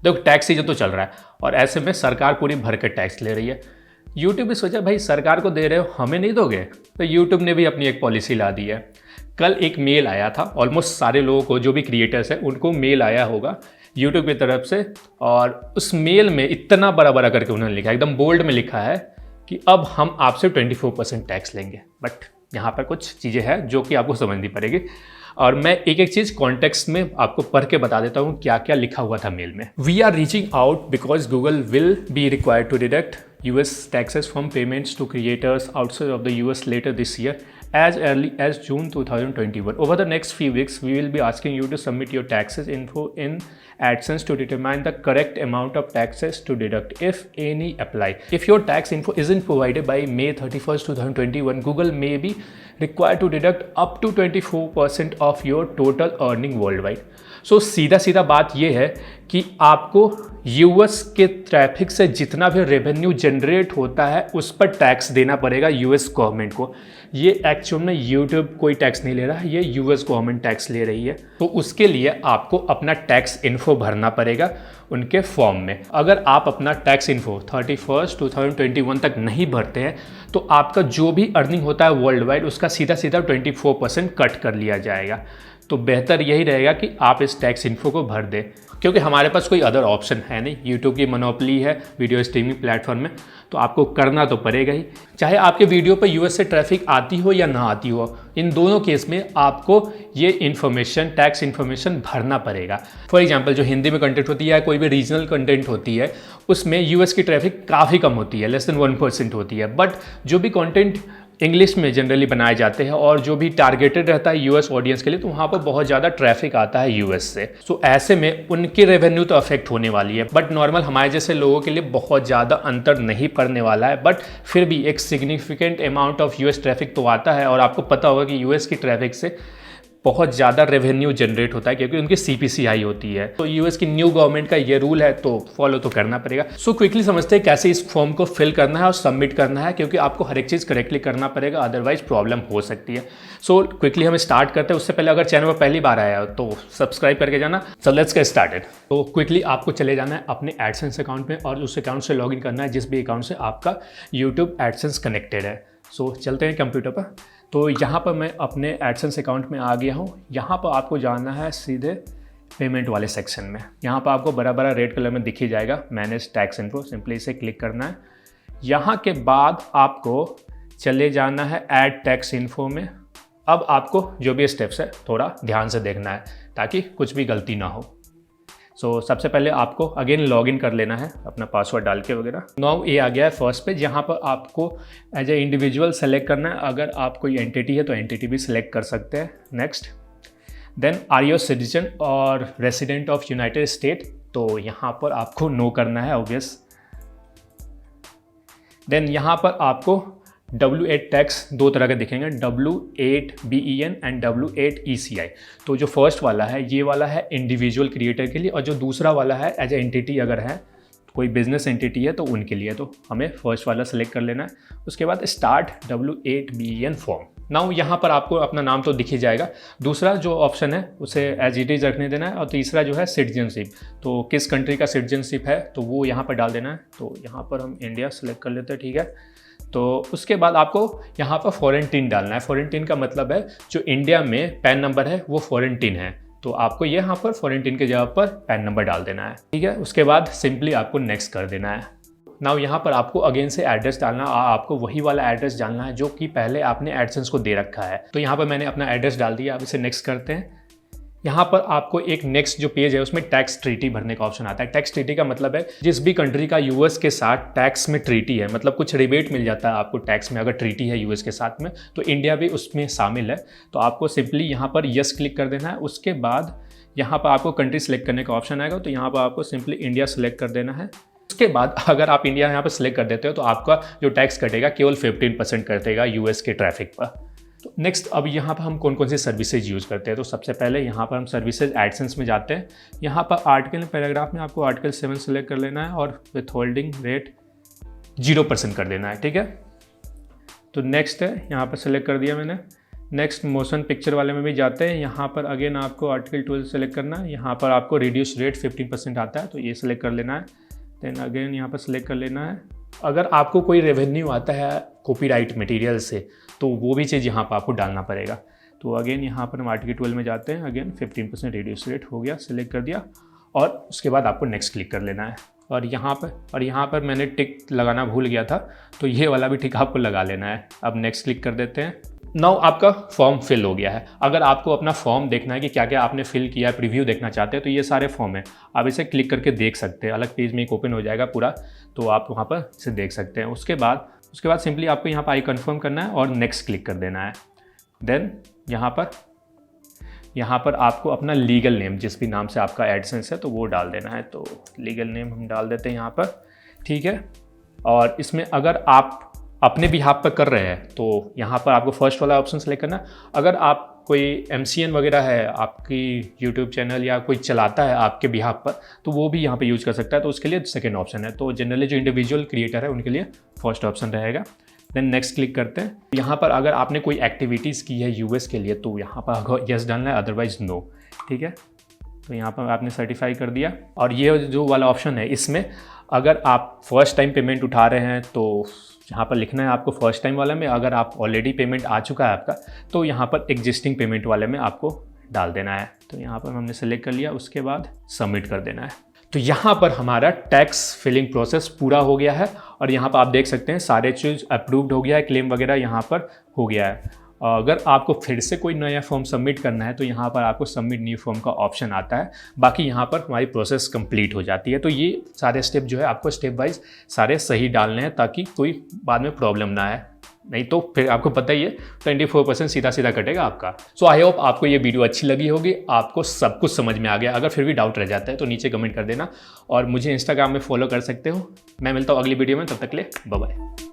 देखो tax season तो चल रहा है और ऐसे में सरकार पूरी भर के टैक्स ले रही है। यूट्यूब भी सोचा भाई सरकार को दे रहे हो हमें नहीं दोगे, तो यूट्यूब ने भी अपनी एक पॉलिसी ला दी है। कल एक मेल आया था, ऑलमोस्ट सारे लोगों को जो भी क्रिएटर्स हैं उनको मेल आया होगा यूट्यूब की तरफ से, और उस मेल में इतना बड़ा बड़ा करके उन्होंने लिखा है, एकदम बोल्ड में लिखा है कि अब हम आपसे 24% टैक्स लेंगे। बट यहाँ पर कुछ चीज़ें हैं जो कि आपको समझनी पड़ेगी, और मैं एक एक चीज़ कॉन्टेक्स्ट में आपको पढ़ के बता देता हूँ क्या क्या लिखा हुआ था मेल में। We are reaching out because Google will be required to deduct US taxes from payments to creators outside of the US later this year as early as June 2021. Over the next few weeks, we will be asking you to submit your taxes info in AdSense to determine the correct amount of taxes to deduct, if any apply. If your tax info isn't provided by May 31st, 2021, Google may be required to deduct up to 24% of your total earning worldwide. सो सीधा सीधा बात यह है कि आपको US के traffic से जितना भी रेवेन्यू जनरेट होता है उस पर टैक्स देना पड़ेगा यूएस गवर्नमेंट को। ये एक्चुअल में यूट्यूब कोई टैक्स नहीं ले रहा है, ये यूएस गवर्नमेंट टैक्स ले रही है। तो उसके लिए आपको अपना टैक्स इन्फो भरना पड़ेगा उनके फॉर्म में। अगर आप अपना टैक्स इन्फो 31 2021 तक नहीं भरते हैं तो आपका जो भी अर्निंग होता है वर्ल्ड वाइड उसका सीधा सीधा 24% कट कर लिया जाएगा। तो बेहतर यही रहेगा कि आप इस टैक्स इन्फो को भर दें, क्योंकि हमारे पास कोई अदर ऑप्शन है नहीं। यूट्यूब की मोनोपोली है वीडियो स्ट्रीमिंग प्लेटफॉर्म में, तो आपको करना तो पड़ेगा ही, चाहे आपके वीडियो पर यूएस से ट्रैफिक आती हो या ना आती हो। इन दोनों केस में आपको ये इन्फॉर्मेशन, टैक्स इन्फॉर्मेशन भरना पड़ेगा। फॉर एग्जांपल जो हिंदी में कंटेंट होती है, कोई भी रीजनल कंटेंट होती है, उसमें यूएस की ट्रैफिक काफ़ी कम होती है, लेस देन 1% होती है। बट जो भी कंटेंट इंग्लिश में जनरली बनाए जाते हैं और जो भी टारगेटेड रहता है यूएस ऑडियंस के लिए, तो वहाँ पर बहुत ज़्यादा ट्रैफिक आता है यूएस से। सो ऐसे में उनकी रेवेन्यू तो अफेक्ट होने वाली है, बट नॉर्मल हमारे जैसे लोगों के लिए बहुत ज़्यादा अंतर नहीं पड़ने वाला है। बट फिर भी एक significant amount of US traffic तो आता है, और आपको पता होगा कि यूएस की ट्रैफिक से बहुत ज़्यादा रेवेन्यू जनरेट होता है क्योंकि उनकी सीपीसी हाई होती है। तो यूएस की न्यू गवर्नमेंट का ये रूल है, तो फॉलो तो करना पड़ेगा। सो क्विकली समझते हैं कैसे इस फॉर्म को फिल करना है और सबमिट करना है, क्योंकि आपको हर एक चीज़ करेक्टली करना पड़ेगा, अदरवाइज प्रॉब्लम हो सकती है। सो क्विकली हम स्टार्ट करते हैं। उससे पहले अगर चैनल पर पहली बार आया हो तो सब्सक्राइब करके जाना। So let's get started. तो क्विकली आपको चले जाना है अपने एडसेंस अकाउंट में और उस अकाउंट से लॉगिन करना है जिस भी अकाउंट से आपका यूट्यूब एडसेंस कनेक्टेड है। सो चलते हैं कंप्यूटर पर। तो यहाँ पर मैं अपने एडसेंस अकाउंट में आ गया हूँ। यहाँ पर आपको जाना है सीधे पेमेंट वाले सेक्शन में। यहाँ पर आपको बड़ा बड़ा रेड कलर में दिख ही जाएगा मैनेज टैक्स इन्फो, सिंपली इसे क्लिक करना है। यहाँ के बाद आपको चले जाना है ऐड टैक्स इन्फो में। अब आपको जो भी स्टेप्स है थोड़ा ध्यान से देखना है ताकि कुछ भी गलती ना हो। सो सबसे पहले आपको अगेन लॉगिन कर लेना है अपना पासवर्ड डाल के वगैरह। नाउ ये आ गया है फर्स्ट पेज। यहाँ पर आपको एज ए इंडिविजुअल सेलेक्ट करना है। अगर आप कोई एंटिटी है तो एंटिटी भी सिलेक्ट कर सकते हैं। Next, then are you citizen और रेसिडेंट ऑफ यूनाइटेड स्टेट, तो यहाँ पर आपको नो करना है ऑब्वियस। देन यहाँ पर आपको W8 टैक्स दो तरह के दिखेंगे, W8BEN एंड W8ECI। तो जो फर्स्ट वाला है ये वाला है इंडिविजुअल क्रिएटर के लिए, और जो दूसरा वाला है एज ए एंटिटी, अगर है कोई बिजनेस एंटिटी है तो उनके लिए। तो हमें फर्स्ट वाला सेलेक्ट कर लेना है। उसके बाद स्टार्ट W8BEN फॉर्म। नाउ यहाँ पर आपको अपना नाम तो दिख ही जाएगा। दूसरा जो ऑप्शन है उसे एज इट इज रखने देना है, और तीसरा जो है सिटीजनशिप, तो किस कंट्री का सिटीजनशिप है तो वो यहाँ पर डाल देना है। तो यहाँ पर हम इंडिया सेलेक्ट कर लेते हैं, ठीक है। तो उसके बाद आपको यहाँ पर फॉरेन डालना है। फॉरेन का मतलब है जो इंडिया में पैन नंबर है वो फॉरेन है, तो आपको यहाँ पर फॉरेन के जगह पर पैन नंबर डाल देना है, ठीक है। उसके बाद सिंपली आपको नेक्स्ट कर देना है। नाउ यहाँ पर आपको अगेन से एड्रेस डालना, आपको वही वाला एड्रेस डालना है जो कि पहले आपने एडसेंस को दे रखा है। तो यहाँ पर मैंने अपना एड्रेस डाल दिया। अब इसे नेक्स्ट करते हैं। यहाँ पर आपको एक नेक्स्ट जो पेज है उसमें टैक्स ट्रीटी भरने का ऑप्शन आता है। टैक्स ट्रीटी का मतलब है जिस भी कंट्री का यूएस के साथ टैक्स में ट्रीटी है, मतलब कुछ रिबेट मिल जाता है आपको टैक्स में अगर ट्रीटी है यूएस के साथ में, तो इंडिया भी उसमें शामिल है। तो आपको सिंपली यहाँ पर यस क्लिक कर देना है। उसके बाद यहाँ पर आपको कंट्री सेलेक्ट करने का ऑप्शन आएगा, तो यहाँ पर आपको सिंपली इंडिया सेलेक्ट कर देना है। उसके बाद अगर आप इंडिया यहाँ पर सिलेक्ट कर देते हो तो आपका जो टैक्स कटेगा केवल 15% कटेगा यूएस के ट्रैफिक पर। तो नेक्स्ट, अब यहाँ पर हम कौन कौन सी सर्विसेज यूज़ करते हैं। तो सबसे पहले यहाँ पर हम सर्विसेज एडसेंस में जाते हैं। यहाँ पर आर्टिकल पैराग्राफ में आपको आर्टिकल 7 सेलेक्ट कर लेना है और विथ होल्डिंग रेट 0% कर देना है, ठीक है। तो नेक्स्ट है, यहाँ पर सेलेक्ट कर दिया मैंने। नेक्स्ट मोशन पिक्चर वाले में भी जाते हैं। यहाँ पर अगेन आपको आर्टिकल 12 सेलेक्ट करना है। यहाँ पर आपको रिड्यूस रेट 15% आता है, तो ये सिलेक्ट कर लेना है। देन अगेन यहाँ पर सिलेक्ट कर लेना है। अगर आपको कोई रेवेन्यू आता है कॉपीराइट मटेरियल से तो वो भी चीज़ यहाँ पर आपको डालना पड़ेगा। तो अगेन यहाँ पर हम आर्टिकल 12 में जाते हैं। अगेन 15% रिड्यूस रेट हो गया, सिलेक्ट कर दिया और उसके बाद आपको नेक्स्ट क्लिक कर लेना है। और यहाँ पर मैंने टिक लगाना भूल गया था, तो ये वाला भी टिक आपको लगा लेना है। अब नेक्स्ट क्लिक कर देते हैं। नाउ आपका फॉर्म फिल हो गया है। अगर आपको अपना फॉर्म देखना है कि क्या क्या आपने फिल किया, प्रीव्यू देखना चाहते हैं, तो ये सारे फॉर्म हैं, आप इसे क्लिक करके देख सकते हैं। अलग पेज में एक ओपन हो जाएगा पूरा, तो आप वहाँ पर इसे देख सकते हैं। उसके बाद सिंपली आपको यहाँ पर आई कन्फर्म करना है और नेक्स्ट क्लिक कर देना है। देन यहाँ पर आपको अपना लीगल नेम, जिस भी नाम से आपका एडसेंस है, तो वो डाल देना है। तो लीगल नेम हम डाल देते हैं यहाँ पर, ठीक है। और इसमें अगर आप अपने बिहाफ पर कर रहे हैं तो यहाँ पर आपको फर्स्ट वाला ऑप्शन सेलेक्ट करना है। अगर आप कोई MCN वगैरह है, आपकी यूट्यूब चैनल या कोई चलाता है आपके बिहाफ पर, तो वो भी यहाँ पे यूज़ कर सकता है, तो उसके लिए सेकंड ऑप्शन है। तो जनरली जो इंडिविजुअल क्रिएटर है उनके लिए फर्स्ट ऑप्शन रहेगा। देन नेक्स्ट क्लिक करते हैं। यहाँ पर अगर आपने कोई एक्टिविटीज़ की है US के लिए तो यहाँ पर यस डालना है, अदरवाइज नो, ठीक है। तो यहाँ पर आपने सर्टिफाई कर दिया। और ये जो वाला ऑप्शन है, इसमें अगर आप फर्स्ट टाइम पेमेंट उठा रहे हैं तो यहाँ पर लिखना है आपको फर्स्ट टाइम वाले में। अगर आप ऑलरेडी पेमेंट आ चुका है आपका, तो यहाँ पर एग्जिस्टिंग पेमेंट वाले में आपको डाल देना है। तो यहाँ पर हमने सेलेक्ट कर लिया, उसके बाद सबमिट कर देना है। तो यहाँ पर हमारा टैक्स फिलिंग प्रोसेस पूरा हो गया है और यहाँ पर आप देख सकते हैं सारे चीज़ अप्रूव्ड हो गया है, क्लेम वगैरह यहाँ पर हो गया है। अगर आपको फिर से कोई नया फॉर्म सबमिट करना है तो यहाँ पर आपको सबमिट न्यू फॉर्म का ऑप्शन आता है। बाकी यहाँ पर हमारी प्रोसेस कंप्लीट हो जाती है। तो ये सारे स्टेप जो है आपको स्टेप वाइज सारे सही डालने हैं, ताकि कोई बाद में प्रॉब्लम ना आए, नहीं तो फिर आपको पता ही है 24% सीधा कटेगा आपका। सो आई होप आपको ये वीडियो अच्छी लगी होगी, आपको सब कुछ समझ में आ गया। अगर फिर भी डाउट रह जाता है तो नीचे कमेंट कर देना और मुझे इंस्टाग्राम में फॉलो कर सकते हो। मैं मिलता हूँ अगली वीडियो में, तब तक के लिए बाय बाय।